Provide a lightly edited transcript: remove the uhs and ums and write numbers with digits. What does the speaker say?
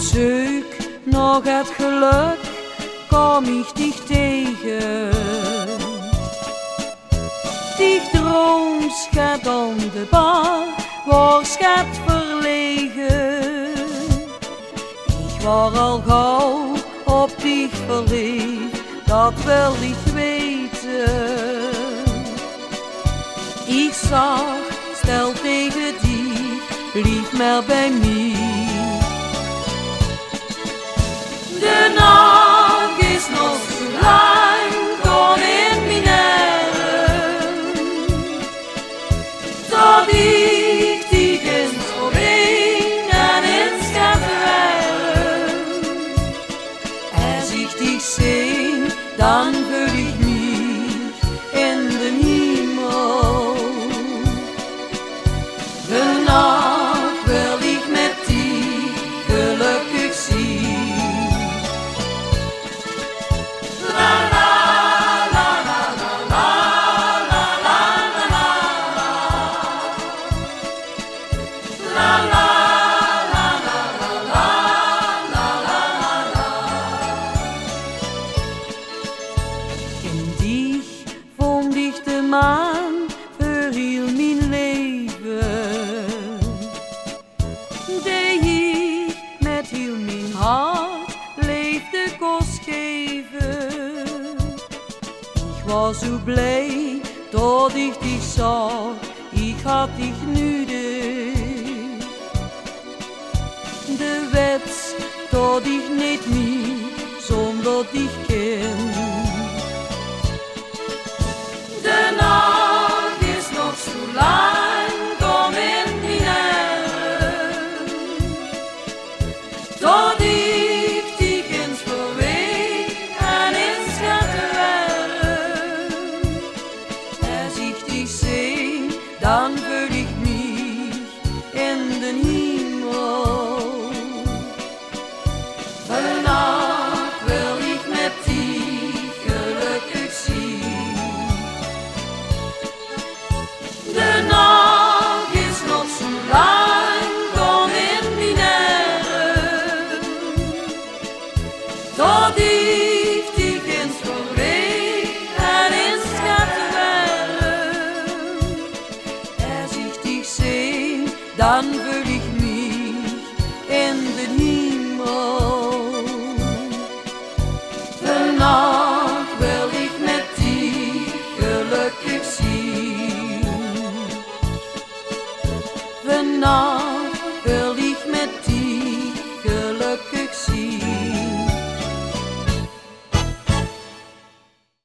zeuk nog het geluk, kom ik dich tegen. Diech droonks gaat om de bar, waors gaat verlege. Ik war al gauw op Diech verleef, dat wil ik weten. Ik zag, stèl tegen Diech, Blief maar bij miech. De nacht is nog zo lang, kon in mien, tot ik Diech in verween en in werm. Als ik Diech zeen, dan vul ik miech in de hiemel. De nacht wil ik met Diech gelukkig zien. In Diech vond ik de maan voor heel mijn leven. Diech met heel mijn hart leefde kost geven. Ik was zo blij dat ik Diech zag, ik had Diech nodig. De wet dat ik niet meer zonder Diech ken. De nacht is nog zo lang, kom in mien, tot ik Diech eens verween en eens gaat werm. Als ik Diech zeen, dan vul ik miech in de hiemel. Vannacht wil ik met Diech gelukkig zien. De nacht is nog zo lang, kom in mien, tot ik Diech eens verween en eens gaat werm. Als ik Diech zeen, dan vul ik miech in de hiemel. Vannacht wil ik met Diech gelukkig zien. Vannacht